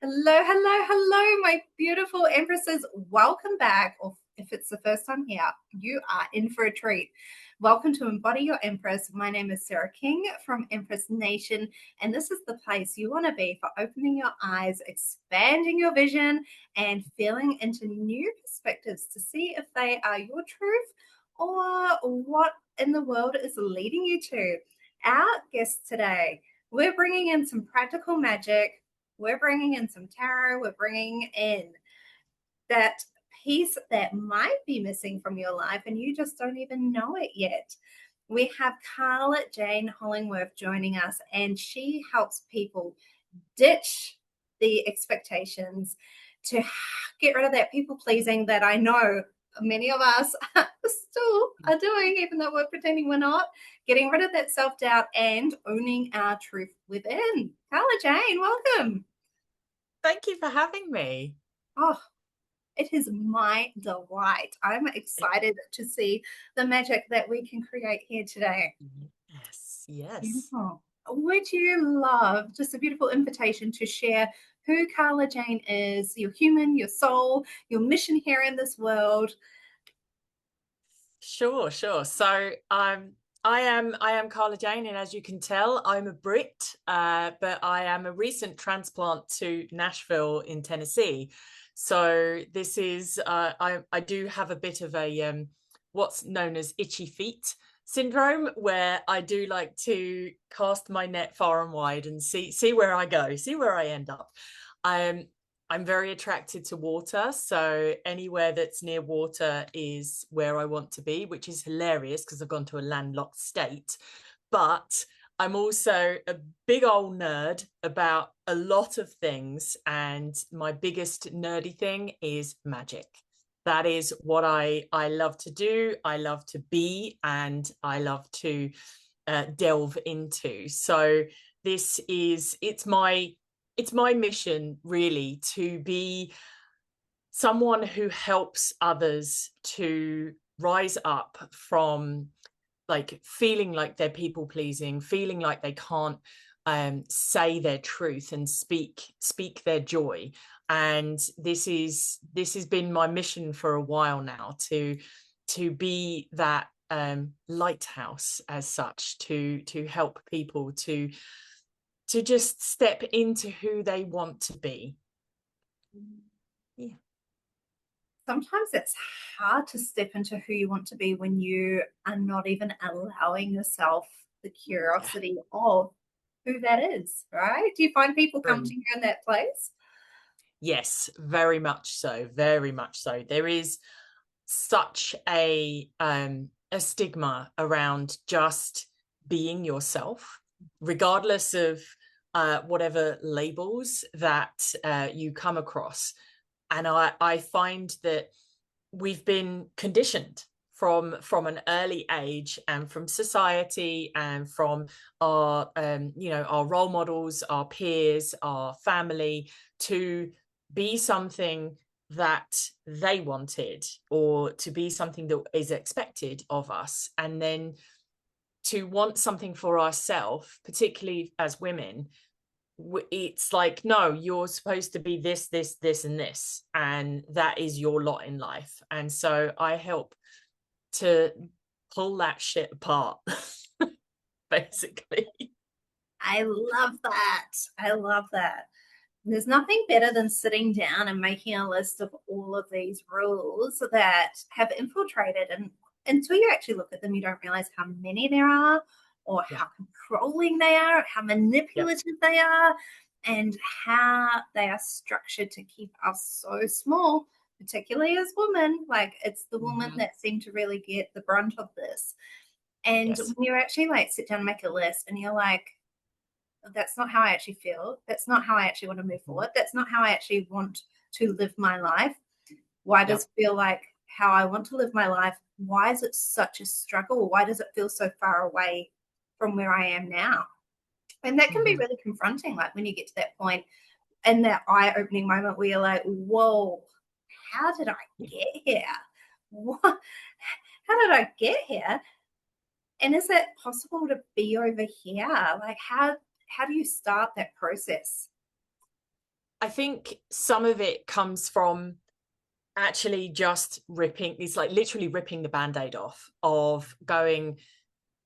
Hello, hello, hello, my beautiful Empresses. Welcome back. Or if it's the first time here, you are in for a treat. Welcome to Embody Your Empress. My name is Sarah King from Empress Nation, and this is the place you want to be for opening your eyes, expanding your vision, and feeling into new perspectives to see if they are your truth or what in the world is leading you to. Our guest today, we're bringing in some practical magic. We're bringing in some tarot. We're bringing in that piece that might be missing from your life and you just don't even know it yet. We have Carla-Jayne Hollingworth joining us, and she helps people ditch the expectations to get rid of that people pleasing that I know many of us still are doing, even though we're pretending we're not. Getting rid of that self-doubt and owning our truth within. Carla-Jayne, welcome. Thank you for having me. Oh, it is my delight. I'm excited to see the magic that we can create here today. Yes, yes. Beautiful. Would you love just a beautiful invitation to share who Carla-Jayne is, your human, your soul, your mission here in this world? Sure, sure. I am Carla-Jayne, and as you can tell, I'm a Brit, but I am a recent transplant to Nashville in Tennessee. So this is I do have a bit of a what's known as itchy feet syndrome, where I do like to cast my net far and wide and see where I go, see where I end up. Um, I'm very attracted to water, so anywhere that's near water is where I want to be, which is hilarious because I've gone to a landlocked state. But I'm also a big old nerd about a lot of things, and my biggest nerdy thing is magic. That is what I love to do. I love to be, and I love to delve into. So it's my mission really to be someone who helps others to rise up from like feeling like they're people pleasing, feeling like they can't say their truth and speak their joy. And this has been my mission for a while now, to be that lighthouse as such, to help people to just step into who they want to be. Yeah. Sometimes it's hard to step into who you want to be when you are not even allowing yourself the Yeah. curiosity of who that is, right? Do you find people come to True. you in that place? Yes, very much so. Very much so. There is such a stigma around just being yourself, regardless of whatever labels that you come across. And I find that we've been conditioned from an early age, and from society, and from our our role models, our peers, our family, to be something that they wanted, or to be something that is expected of us, and then to want something for ourselves, particularly as women. It's like, no, you're supposed to be this and this, and that is your lot in life. And so I help to pull that shit apart, basically. I love that. I love that. There's nothing better than sitting down and making a list of all of these rules that have infiltrated. And until you actually look at them, you don't realize how many there are, or Yeah. how controlling they are, how Yep. manipulative they are, and how they are structured to keep us so small, particularly as women. Like, it's the women Mm-hmm. that seem to really get the brunt of this. And Yes. when you actually like sit down and make a list and you're like, that's not how I actually feel. That's not how I actually want to move Mm-hmm. forward. That's not how I actually want to live my life. Why does Yep. it feel like how I want to live my life? Why is it such a struggle? Why does it feel so far away from where I am now? And that can be Mm-hmm. really confronting, like when you get to that point and that eye opening moment where you're like, whoa, how did I Yeah. get here? What? How did I get here? And is it possible to be over here? Like, how do you start that process? I think some of it comes from actually just ripping, it's like literally ripping the band-aid off, of going,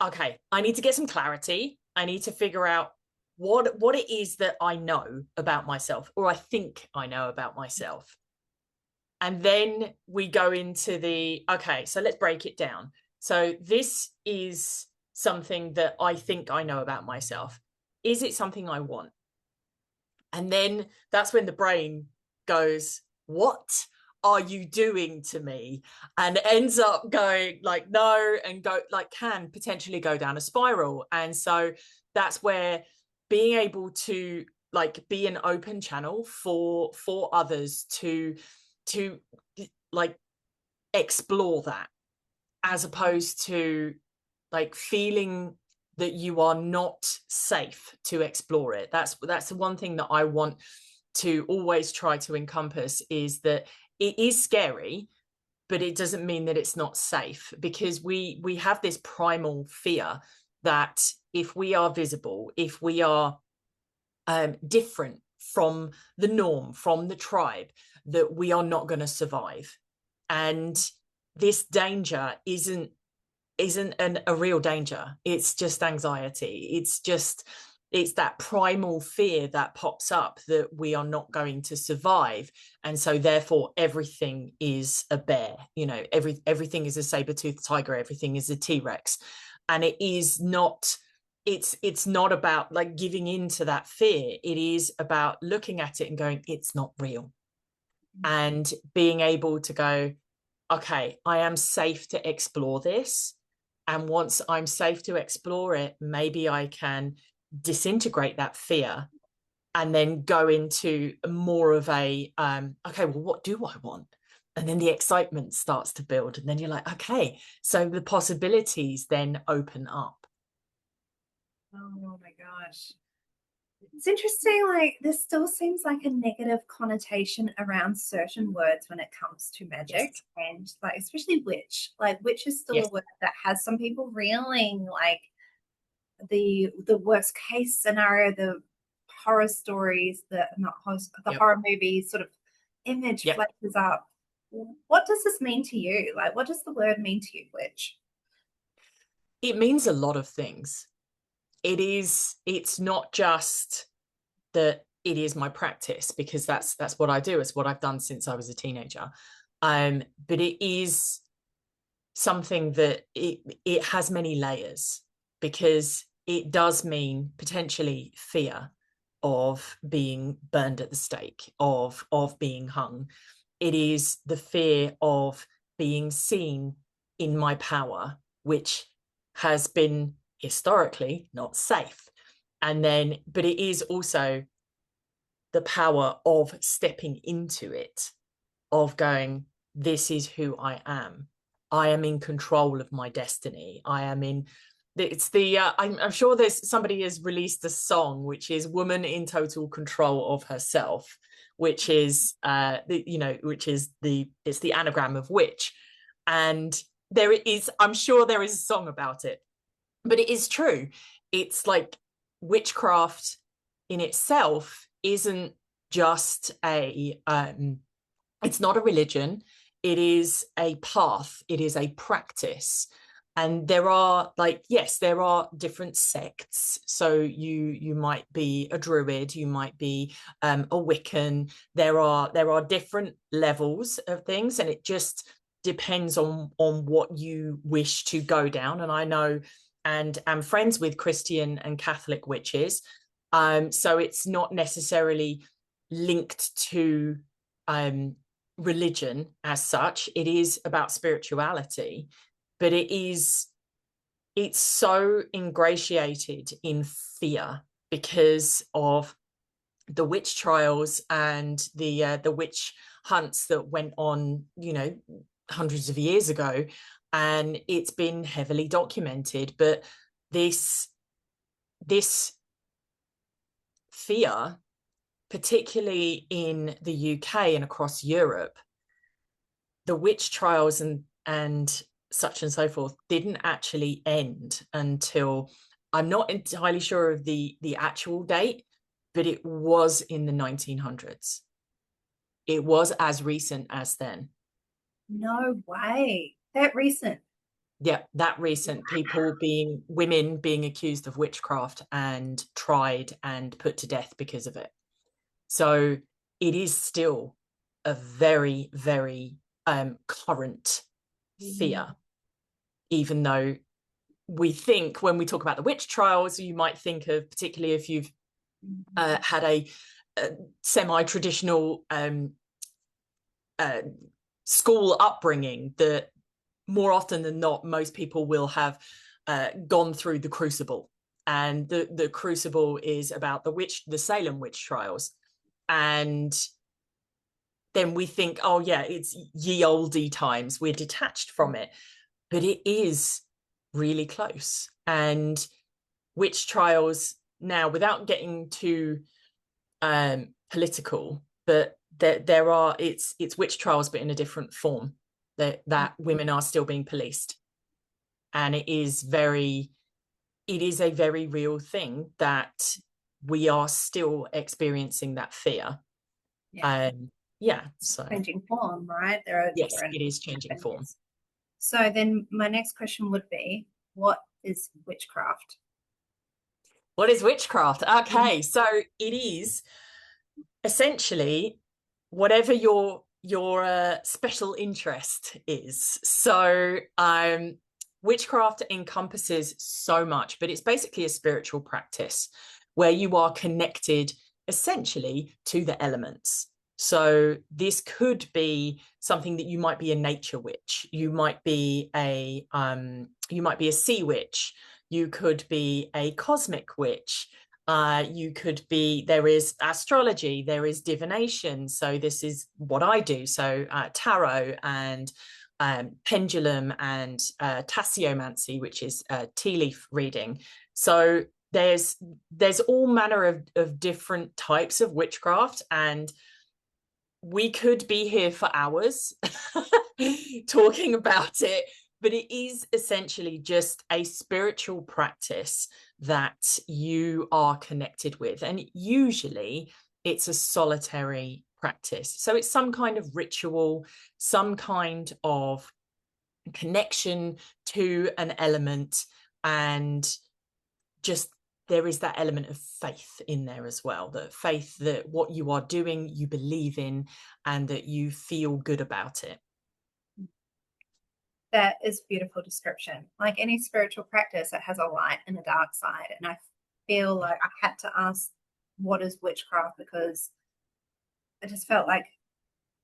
okay, I need to get some clarity. I need to figure out what it is that I know about myself, or I think I know about myself. And then we go into the, okay, so let's break it down. So this is something that I think I know about myself. Is it something I want? And then that's when the brain goes, what are you doing to me? And ends up going like, no, and go like, can potentially go down a spiral. And so that's where being able to like be an open channel for others to like explore that, as opposed to like feeling that you are not safe to explore it. That's the one thing that I want to always try to encompass, is that it is scary, but it doesn't mean that it's not safe, because we have this primal fear that if we are visible, if we are different from the norm, from the tribe, that we are not going to survive. And this danger isn't a real danger. It's just anxiety. It's that primal fear that pops up that we are not going to survive. And so therefore everything is a bear, you know, everything is a saber-toothed tiger, everything is a T-Rex. And it is not, it's not about like giving in to that fear. It is about looking at it and going, it's not real. And being able to go, okay, I am safe to explore this. And once I'm safe to explore it, maybe I can disintegrate that fear and then go into more of a, okay, well, what do I want? And then the excitement starts to build. And then you're like, okay, so the possibilities then open up. Oh my gosh. It's interesting, like there still seems like a negative connotation around certain words when it comes to magic. Yes. And like especially witch. Like witch is still Yes. a word that has some people reeling like the worst case scenario, the horror stories, the not horror, the Yep. horror movies sort of image Yep. flexes up. What does this mean to you? Like what does the word mean to you, witch? It means a lot of things. It's not just that it is my practice, because that's what I do. It's what I've done since I was a teenager. But it is something that it has many layers, because it does mean potentially fear of being burned at the stake, of being hung. It is the fear of being seen in my power, which has been historically not safe. And then, but it is also the power of stepping into it, of going, this is who I am. I am in control of my destiny. I am in, it's the, I'm sure there's somebody has released a song, which is Woman in Total Control of Herself, which is, you know, which is it's the anagram of witch. And there is, I'm sure there is a song about it, but it is true. It's like witchcraft in itself isn't just it's not a religion. It is a path. It is a practice. And there are like, yes, there are different sects. So you might be a druid, you might be a Wiccan. There are different levels of things, and it just depends on what you wish to go down. And I know, and am friends with Christian and Catholic witches. So it's not necessarily linked to religion as such. It is about spirituality, but it's so ingratiated in fear because of the witch trials and the witch hunts that went on, you know, hundreds of years ago, and it's been heavily documented. But this fear, particularly in the UK and across Europe, the witch trials and such and so forth didn't actually end until, I'm not entirely sure of the actual date, but it was in the 1900s. It was as recent as then. No way. That recent. Yeah, that recent. Women being accused of witchcraft and tried and put to death because of it. So it is still a very, very current fear, even though we think when we talk about the witch trials, you might think of, particularly if you've had a semi-traditional school upbringing, that more often than not, most people will have gone through the crucible. And the crucible is about the Salem witch trials. And then we think, oh yeah, it's ye olde times, we're detached from it. But it is really close. And witch trials now, without getting too political, but there are, it's witch trials, but in a different form, that women are still being policed. And it is a very real thing that we are still experiencing that fear. Yeah. So changing form, right? There are yes, different it is changing form. So then my next question would be, what is witchcraft? What is witchcraft? Okay, so it is essentially whatever your special interest is. So witchcraft encompasses so much, but it's basically a spiritual practice where you are connected essentially to the elements. So this could be something that you might be a nature witch, you might be a sea witch, you could be a cosmic witch, you could be, there is astrology, there is divination. So this is what I do. So tarot and pendulum and tasseomancy, which is tea leaf reading. So there's all manner of different types of witchcraft, and we could be here for hours talking about it, but it is essentially just a spiritual practice that you are connected with. And usually it's a solitary practice. So it's some kind of ritual, some kind of connection to an element, and just there is that element of faith in there as well, that faith that what you are doing, you believe in, and that you feel good about it. That is beautiful description. Like any spiritual practice, it has a light and a dark side. And I feel like I had to ask, what is witchcraft? Because I just felt like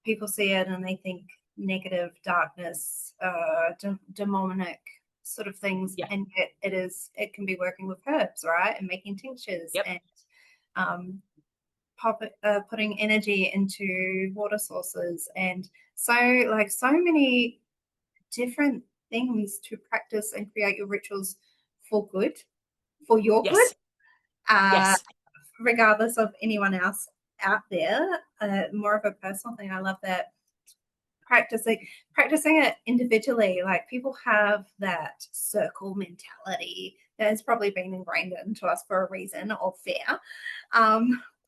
people see it and they think negative, darkness, demonic sort of things. Yeah. And yet it can be working with herbs, right? And making tinctures, Yep. and putting energy into water sources, and so many different things to practice and create your rituals for good, for your good, Yes. Yes. regardless of anyone else out there. More of a personal thing. I love that practicing it individually. Like, people have that circle mentality that has probably been ingrained into us for a reason, or fear.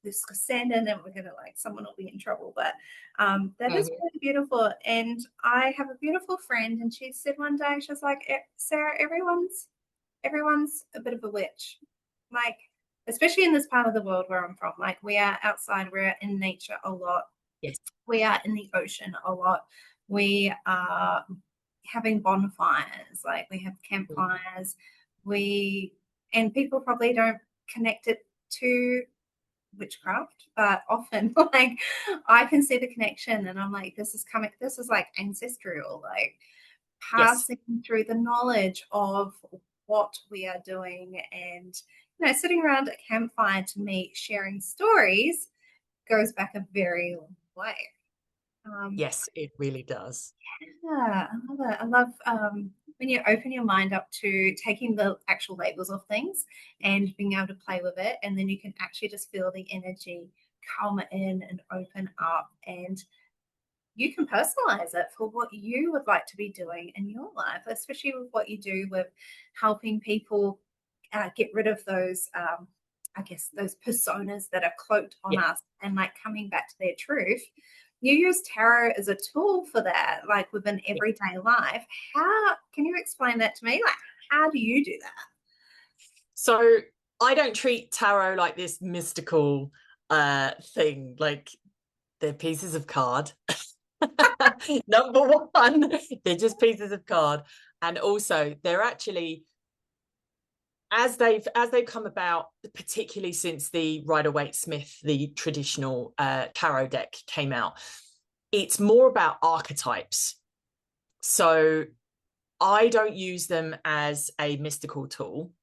This stand in and we're gonna, like, someone will be in trouble. But that is really beautiful. And I have a beautiful friend, and she said one day, she was like, Sarah, everyone's a bit of a witch. Like, especially in this part of the world where I'm from. Like, we are outside, we're in nature a lot. Yes. We are in the ocean a lot. We are having bonfires, like we have campfires. And people probably don't connect it to witchcraft, but often, like, I can see the connection, and I'm like, this is like ancestral, like passing through the knowledge of what we are doing. And sitting around a campfire, to me, sharing stories goes back a very long way. Yes, it really does. Yeah, I love it. I love when you open your mind up to taking the actual labels of things and being able to play with it, and then you can actually just feel the energy come in and open up, and you can personalize it for what you would like to be doing in your life, especially with what you do with helping people get rid of those I guess, those personas that are cloaked on Yeah. us and like coming back to their truth. You use tarot as a tool for that, like within everyday life. How can you explain that to me? Like, how do you do that? So I don't treat tarot like this mystical thing. Like, they're pieces of card. Number one, they're just pieces of card. And also they're actually, as they've come about, particularly since the Rider-Waite-Smith, the traditional tarot deck came out, it's more about archetypes. So I don't use them as a mystical tool.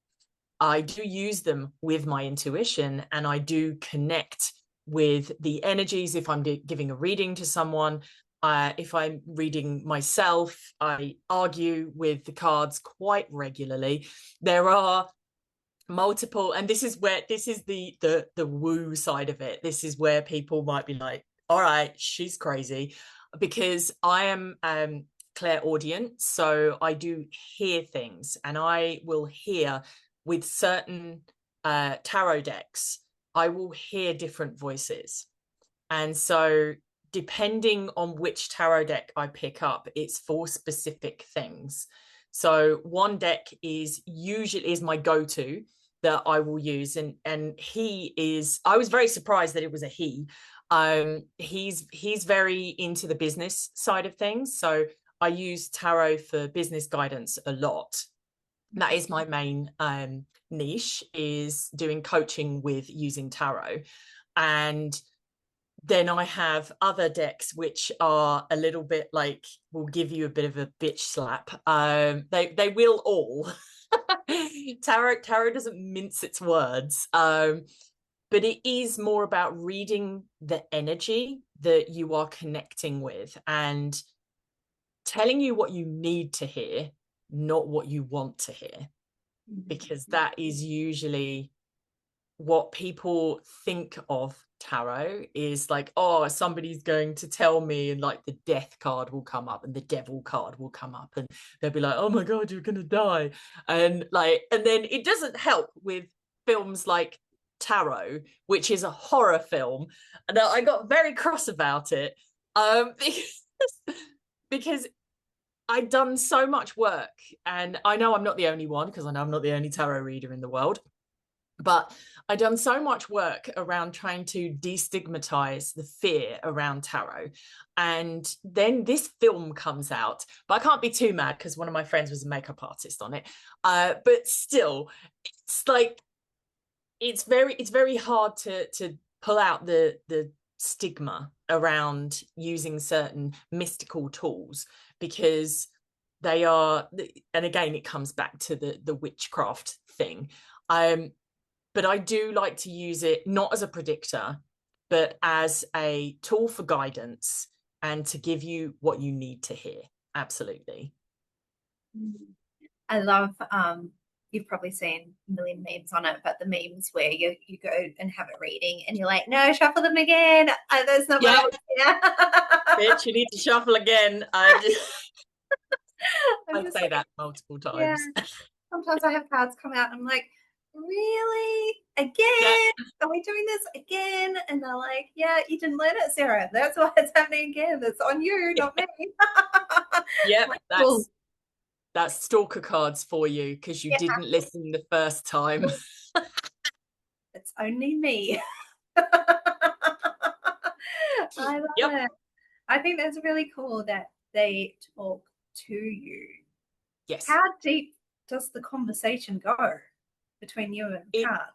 I do use them with my intuition, and I do connect with the energies. If I'm giving a reading to someone, if I'm reading myself, I argue with the cards quite regularly. There are multiple, and this is the woo side of it. This is where people might be like, all right, she's crazy, because I am clairaudient, so I do hear things, and I will hear with certain tarot decks, I will hear different voices. And so depending on which tarot deck I pick up, it's for specific things. So one deck is my go-to that I will use, and I was very surprised that it was a he. He's very into the business side of things, so I use tarot for business guidance a lot. That is my main niche, is doing coaching with using tarot. And then I have other decks which are a little bit like, will give you a bit of a bitch slap. They will all. Tarot doesn't mince its words. But it is more about reading the energy that you are connecting with and telling you what you need to hear, not what you want to hear, because that is usually what people think of tarot, is like, oh, somebody's going to tell me, and like the death card will come up and the devil card will come up, and they'll be like, oh my god, you're gonna die. And then it doesn't help with films like Tarot, which is a horror film, and I got very cross about it, because I'd done so much work, and I know I'm not the only one, because I know I'm not the only tarot reader in the world, but I'd done so much work around trying to destigmatize the fear around tarot. And then this film comes out, but I can't be too mad because one of my friends was a makeup artist on it. But still, it's like, it's very hard to pull out the stigma around using certain mystical tools, because they are, and again, it comes back to the witchcraft thing. But I do like to use it not as a predictor, but as a tool for guidance and to give you what you need to hear. Absolutely. I love, you've probably seen a million memes on it, but the memes where you go and have a reading and you're like, no, shuffle them again. That's not what I was here. Bitch, you need to shuffle again. I say that multiple times. Yeah. Sometimes I have cards come out and I'm like, really? Again? Yeah. Are we doing this again? And they're like, yeah, you didn't learn it, Sarah. That's why it's happening again. That's on you, not me. Yeah, like, that's stalker cards for you, because you didn't listen the first time. It's only me. I love it. I think that's really cool that they talk to you. Yes. How deep does the conversation go between you and the card?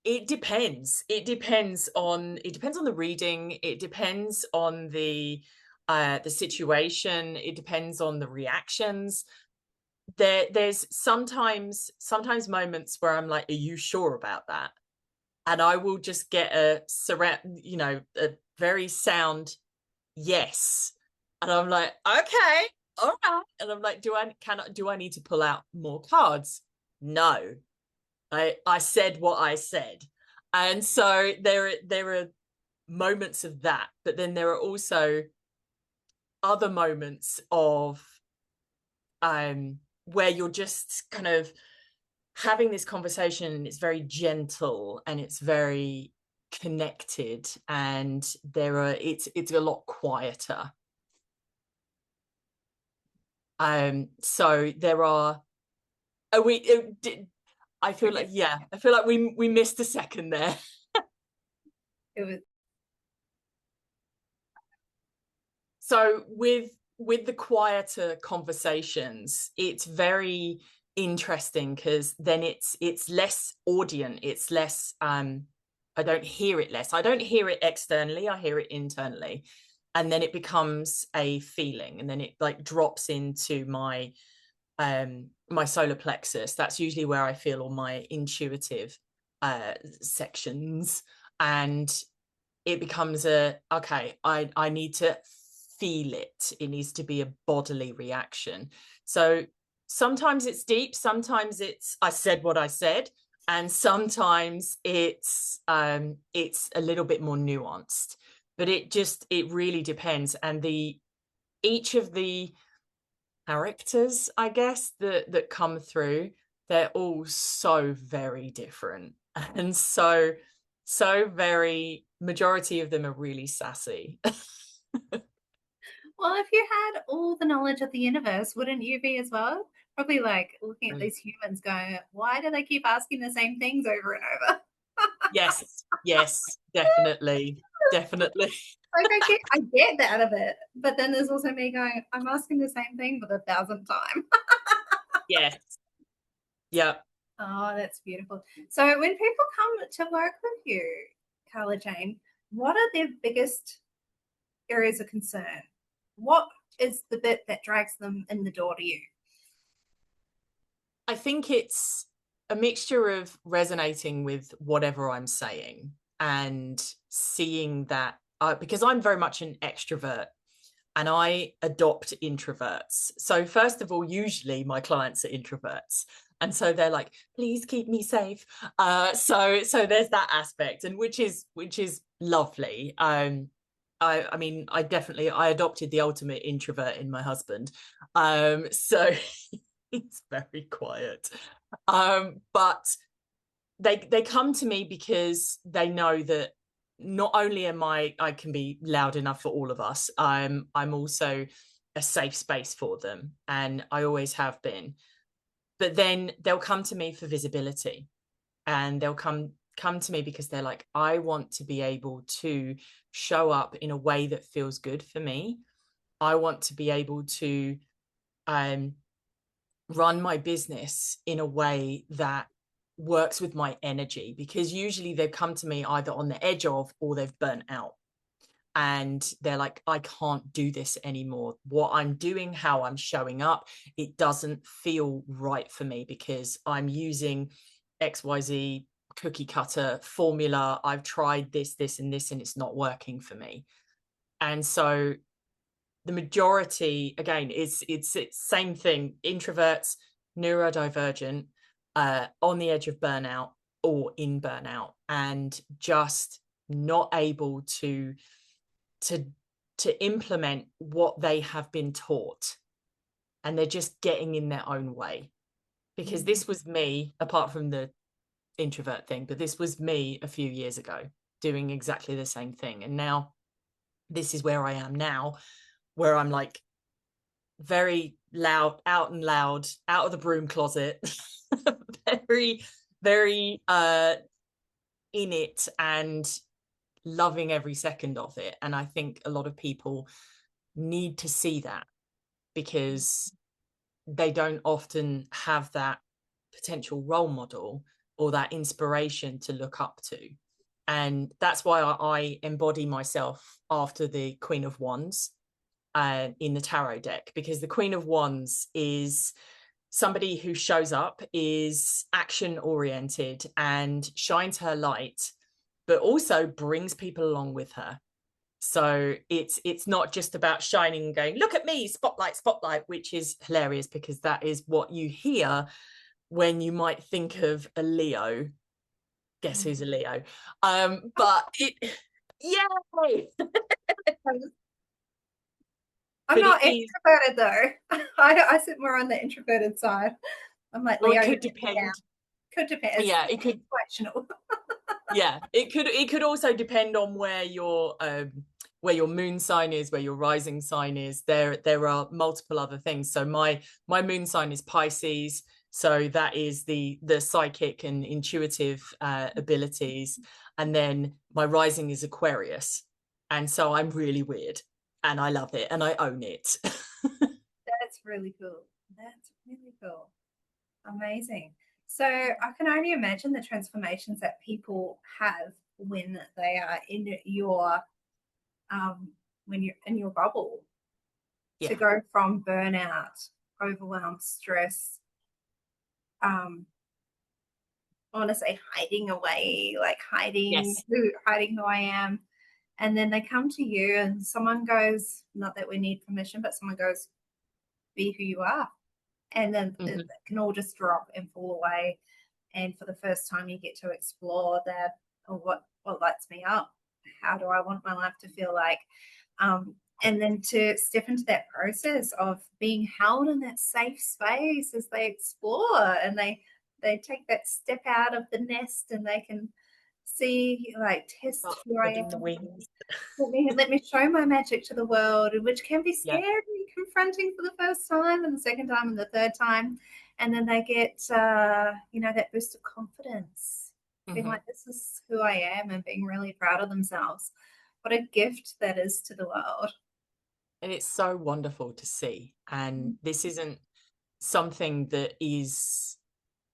It depends. It depends on the reading. It depends on the situation. It depends on the reactions. There's sometimes moments where I'm like, are you sure about that? And I will just get a very sound yes. And I'm like, okay, all right. And I'm like, do I need to pull out more cards? No. I said what I said. And so there are moments of that, but then there are also other moments of where you're just kind of having this conversation, it's very gentle and it's very connected, and it's a lot quieter. So there are I feel like we missed a second there. It was So with the quieter conversations, it's very interesting because then it's less audience, it's less I don't hear it less. I don't hear it externally, I hear it internally. And then it becomes a feeling, and then it like drops into my my solar plexus. That's usually where I feel all my intuitive sections. And it becomes I need to feel it. It needs to be a bodily reaction. So sometimes it's deep, sometimes it's I said what I said, and sometimes it's a little bit more nuanced. But it really depends. And the each of the characters, I guess, that come through, they're all so very different. And so very, majority of them are really sassy. well, if you had all the knowledge of the universe, wouldn't you be as well? Probably like looking at these humans going, why do they keep asking the same things over and over? Yes, definitely. Like I get that of it, but then there's also me going, I'm asking the same thing for the 1,000th time. Yes. Yeah. Oh, that's beautiful. So when people come to work with you, Carla-Jayne, what are their biggest areas of concern? What is the bit that drags them in the door to you? I think it's a mixture of resonating with whatever I'm saying and seeing that because I'm very much an extrovert and I adopt introverts. So first of all, usually my clients are introverts. And so they're like, please keep me safe. So there's that aspect, and which is lovely. I mean, I adopted the ultimate introvert in my husband. So he's very quiet. But they come to me because they know that not only am I can be loud enough for all of us, I'm also a safe space for them, and I always have been. But then they'll come to me for visibility, and they'll come to me because they're like, I want to be able to show up in a way that feels good for me. I want to be able to run my business in a way that works with my energy, because usually they've come to me either on the edge of or they've burnt out, and they're like, I can't do this anymore. What I'm doing, how I'm showing up, it doesn't feel right for me because I'm using XYZ cookie cutter formula. I've tried this and this, and it's not working for me. And so the majority, again, it's same thing: introverts, neurodivergent, on the edge of burnout or in burnout, and just not able to implement what they have been taught, and they're just getting in their own way. Because this was me, apart from the introvert thing, but this was me a few years ago doing exactly the same thing. And now this is where I am now, where I'm like very loud, out of the broom closet, very, very in it and loving every second of it. And I think a lot of people need to see that, because they don't often have that potential role model or that inspiration to look up to. And that's why I embody myself after the Queen of Wands in the tarot deck, because the Queen of Wands is somebody who shows up, is action oriented and shines her light, but also brings people along with her. So it's not just about shining and going, look at me, spotlight, spotlight, which is hilarious because that is what you hear when you might think of a Leo. Guess who's a Leo? But it, yay! I'm But not it is, introverted though. I sit more on the introverted side. I'm like, or it Leo, could you get me depend. down. Could depend. It's Yeah, it could. situational. Yeah, it could also depend on where your moon sign is, where your rising sign is. There are multiple other things. So my moon sign is Pisces, so that is the psychic and intuitive abilities, and then my rising is Aquarius, and so I'm really weird, and I love it, and I own it. That's really cool. That's really cool. Amazing. So I can only imagine the transformations that people have when they are in your when you're in your bubble, to Yeah. go from burnout, overwhelm, stress, I want to say hiding away, like Yes. hiding who I am. And then they come to you and someone goes, not that we need permission, but someone goes, be who you are. And then it Mhm. can all just drop and fall away. And for the first time, you get to explore that, or what lights me up. How do I want my life to feel like? And then to step into that process of being held in that safe space as they explore, and they take that step out of the nest, and they can see, like, test Oh, who I spreading the am. wings. Let me show my magic to the world, which can be Yeah. scary, confronting for the first time and the second time and the third time. And then they get, that boost of confidence, being Mhm. like, this is who I am, and being really proud of themselves. What a gift that is to the world. And it's so wonderful to see. And this isn't something that is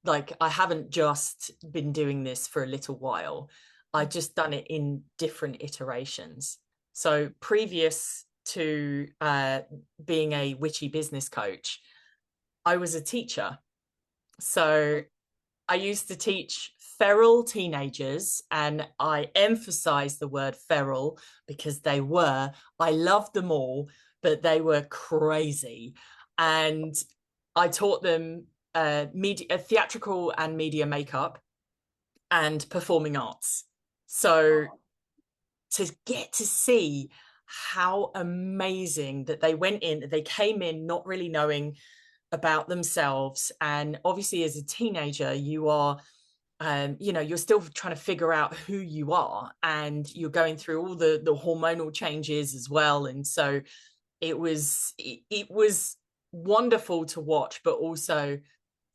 like, I haven't just been doing this for a little while. I've just done it in different iterations. So previous to being a witchy business coach, I was a teacher. So I used to teach feral teenagers, and I emphasize the word feral because I loved them all, but they were crazy. And I taught them theatrical and media makeup and performing arts. So to get to see how amazing that they came in not really knowing about themselves. And obviously, as a teenager, you are you're still trying to figure out who you are, and you're going through all the hormonal changes as well. And so it was wonderful to watch, but also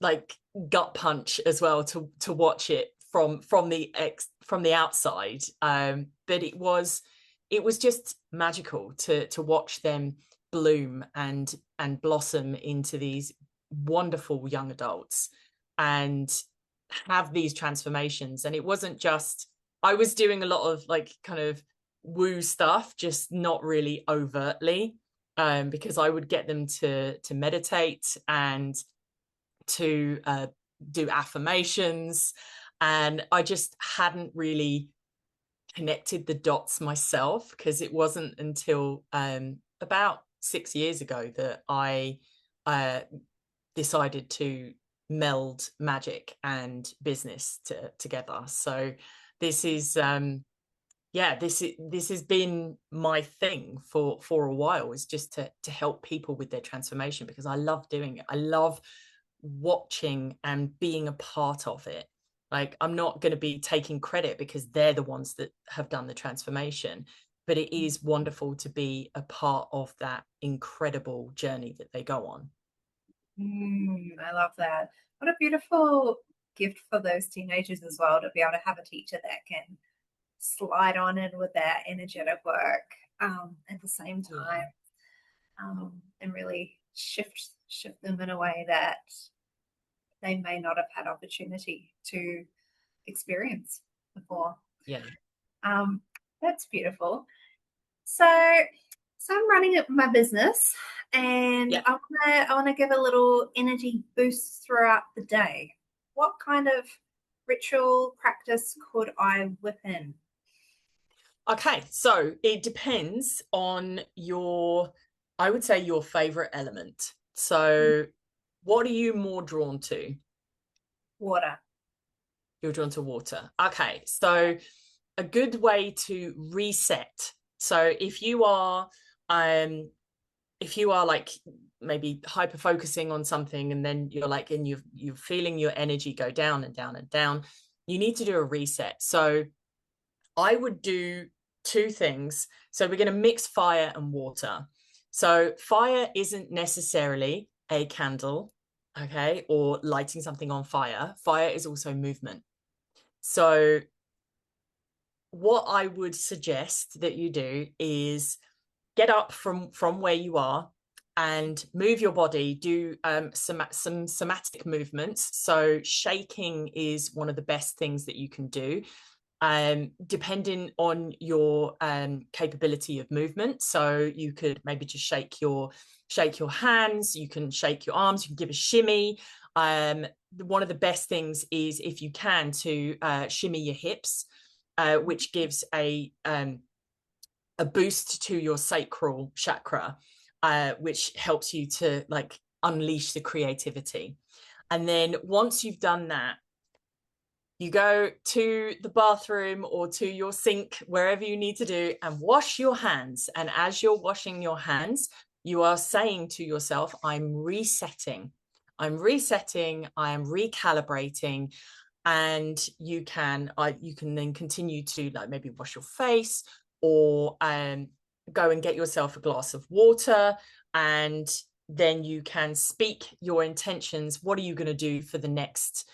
like gut punch as well to watch it from the outside. But it was just magical to watch them bloom and blossom into these wonderful young adults and have these transformations. And it wasn't just, I was doing a lot of like kind of woo stuff, just not really overtly, because I would get them to meditate and to do affirmations, and I just hadn't really connected the dots myself, because it wasn't until about 6 years ago that I decided to meld magic and business together. So this is this has been my thing for a while, is just to help people with their transformation, because I love doing it. I love watching and being a part of it. Like, I'm not going to be taking credit because they're the ones that have done the transformation, but it is wonderful to be a part of that incredible journey that they go on. I love that. What a beautiful gift for those teenagers as well, to be able to have a teacher that can slide on in with that energetic work, at the same Yeah. time, and really shift them in a way that they may not have had opportunity to experience before. Yeah. Um, that's beautiful. So, I'm running up my business, and Yeah. I want to give a little energy boost throughout the day. What kind of ritual practice could I whip in? Okay, so it depends on I would say, your favorite element. So what are you more drawn to? Water. You're drawn to water. Okay, so a good way to reset. So um if you are like maybe hyper focusing on something, and then you're like, and you're feeling your energy go down and down and down, you need to do a reset. So I would do two things. So we're going to mix fire and water. So fire isn't necessarily a candle, okay, or lighting something on fire. Fire is also movement. So what I would suggest that you do is get up from where you are and move your body. Do some somatic movements. So shaking is one of the best things that you can do, depending on your capability of movement. So you could maybe just shake your hands, you can shake your arms, you can give a shimmy. One of the best things is, if you can, to shimmy your hips, which gives a boost to your sacral chakra, which helps you to like unleash the creativity. And then once you've done that, you go to the bathroom or to your sink, wherever you need to do, and wash your hands. And as you're washing your hands, you are saying to yourself, I'm resetting, I am recalibrating. And you can then continue to like maybe wash your face, or go and get yourself a glass of water, and then you can speak your intentions. What are you going to do for the next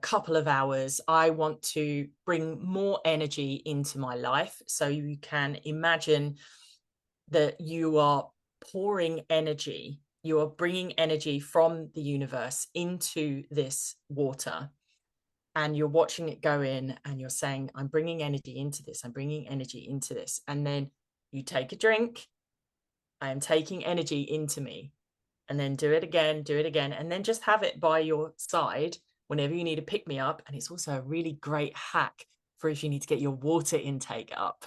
couple of hours? I want to bring more energy into my life. So you can imagine that you are pouring energy, you are bringing energy from the universe into this water, and you're watching it go in, and you're saying, I'm bringing energy into this, I'm bringing energy into this. And then you take a drink, I am taking energy into me, and then do it again, and then just have it by your side whenever you need to pick me up. And it's also a really great hack for if you need to get your water intake up.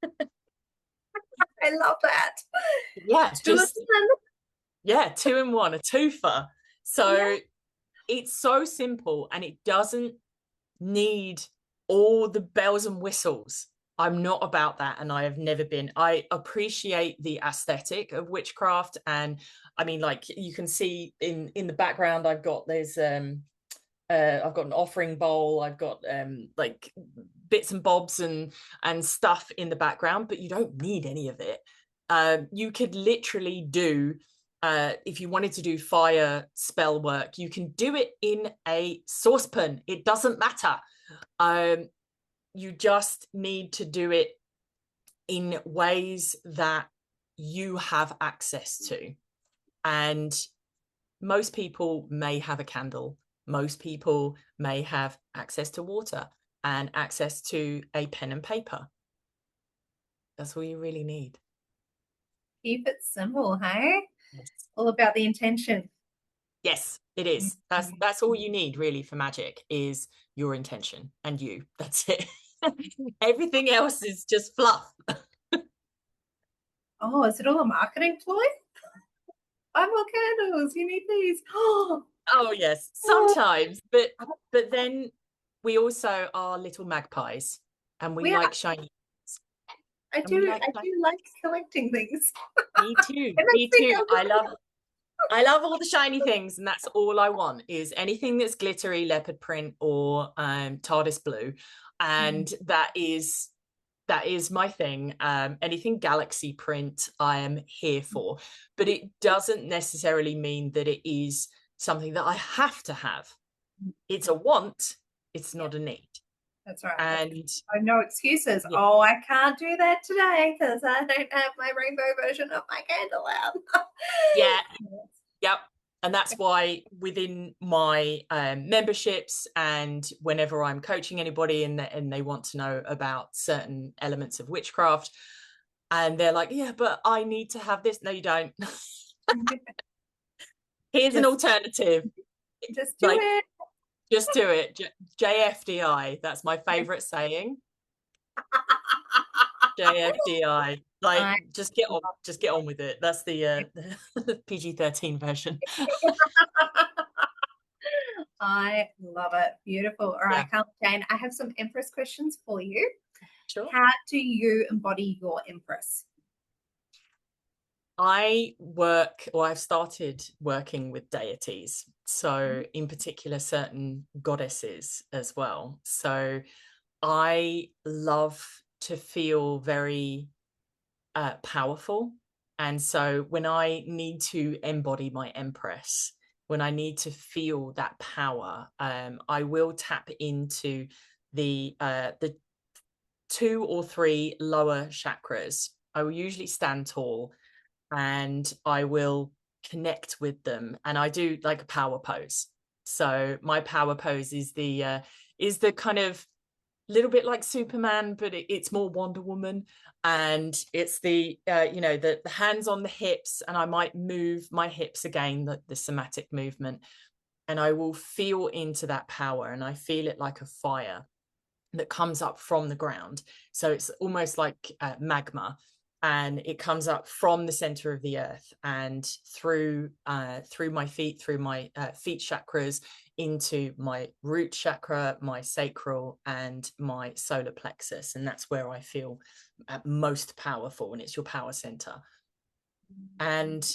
I love that. Yeah, just 2 in 1, a twofer. So it's so simple, and it doesn't need all the bells and whistles. I'm not about that, and I have never been. I appreciate the aesthetic of witchcraft, and I mean, like you can see in the background, I've got an offering bowl, I've got like bits and bobs and stuff in the background, but you don't need any of it. You could literally do, if you wanted to do fire spell work, you can do it in a saucepan. It doesn't matter. You just need to do it in ways that you have access to. And most people may have a candle. Most people may have access to water and access to a pen and paper. That's all you really need. Keep it simple, hey? Yes. All about the intention. Yes, it is. That's all you need really for magic, is your intention and you. That's it. Everything else is just fluff. Oh, is it all a marketing ploy? I want candles. You need these. Oh yes, sometimes, but then we also are little magpies, and we like shiny. I do like collecting things. Me too. Me too. I love all the shiny things, and that's all I want, is anything that's glittery, leopard print, or TARDIS blue, and that is my thing. Anything galaxy print, I am here for, but it doesn't necessarily mean that it is something that I have to have. It's a want, it's not a need. That's right. And I have no excuses. Yeah. Oh, I can't do that today because I don't have my rainbow version of my candle out. Yeah. Yep. And that's why within my memberships, and whenever I'm coaching anybody and they want to know about certain elements of witchcraft, and they're like, yeah, but I need to have this. No, you don't. Here's an alternative. Just do it. Just do it. JFDI. That's my favorite saying. JFDI. Like, just get on with it. That's the PG-13 version. I love it. Beautiful. All right, Carla-Jayne, I have some Empress questions for you. Sure. How do you embody your Empress? I've started working with deities. So in particular, certain goddesses as well. So I love to feel very powerful. And so when I need to embody my empress, when I need to feel that power, I will tap into the 2 or 3 lower chakras. I will usually stand tall and I will connect with them. And I do like a power pose. So my power pose is the kind of little bit like Superman, but it's more Wonder Woman. And it's the the hands on the hips, and I might move my hips again, the somatic movement, and I will feel into that power, and I feel it like a fire that comes up from the ground. So it's almost like magma, and it comes up from the center of the earth and through my feet, through my feet chakras, into my root chakra, my sacral, and my solar plexus. And that's where I feel most powerful, and it's your power center. And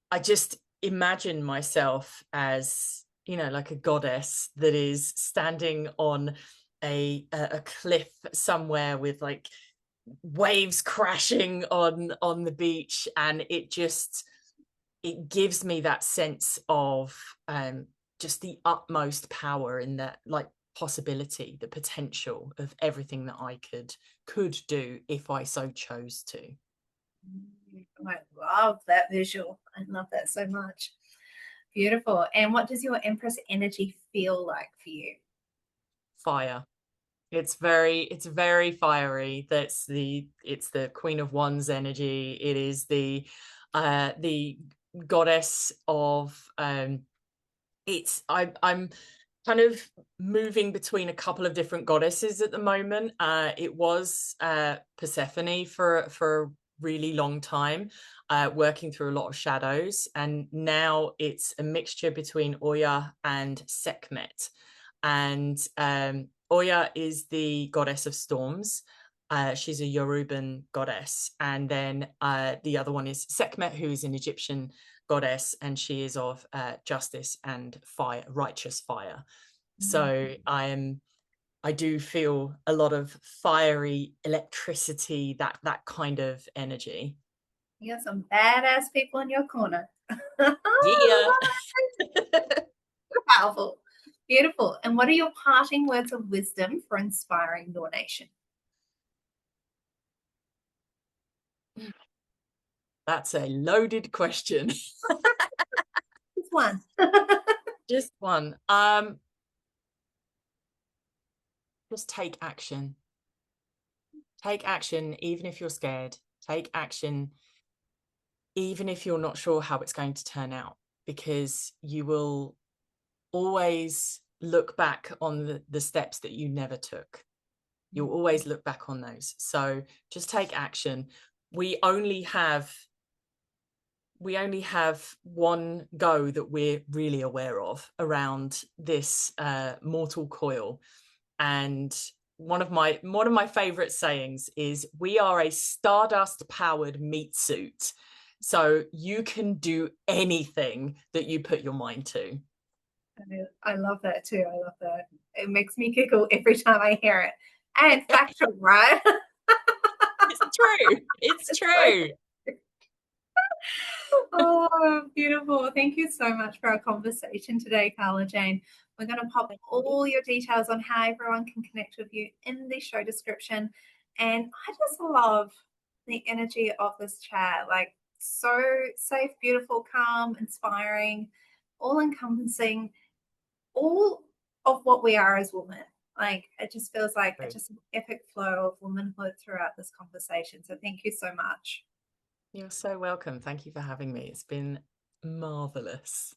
I just imagine myself as, like a goddess that is standing on a cliff somewhere with like waves crashing on the beach, and it gives me that sense of just the utmost power in that, like, possibility, the potential of everything that I could do if I so chose to. I love that visual. I love that so much. Beautiful. And what does your Empress energy feel like for you? Fire. It's very fiery. It's the Queen of Wands energy. It is the goddess of I'm kind of moving between a couple of different goddesses at the moment. It was Persephone for a really long time, working through a lot of shadows, and now it's a mixture between Oya and Sekhmet. And Oya is the goddess of storms. She's a Yoruban goddess. And then the other one is Sekhmet, who is an Egyptian goddess, and she is of justice and fire, righteous fire. So I do feel a lot of fiery electricity, that kind of energy. You got some badass people in your corner. Yeah. Powerful. Beautiful. And what are your parting words of wisdom for inspiring your nation? That's a loaded question. Just one. Just one. Just take action. Take action, even if you're scared. Take action, even if you're not sure how it's going to turn out, because you will always look back on the steps that you never took. You'll always look back on those. So just take action. We only have one go that we're really aware of around this mortal coil. And one of my favorite sayings is, we are a stardust powered meat suit. So you can do anything that you put your mind to. I love that too. I love that. It makes me giggle every time I hear it. And factual, right? It's true. It's true. Oh, beautiful. Thank you so much for our conversation today, Carla-Jayne. We're going to pop all your details on how everyone can connect with you in the show description. And I just love the energy of this chat. Like, so safe, beautiful, calm, inspiring, all encompassing, all of what we are as women. Like, it just feels like just an epic flow of womanhood throughout this conversation. So thank you so much. You're so welcome. Thank you for having me. It's been marvelous.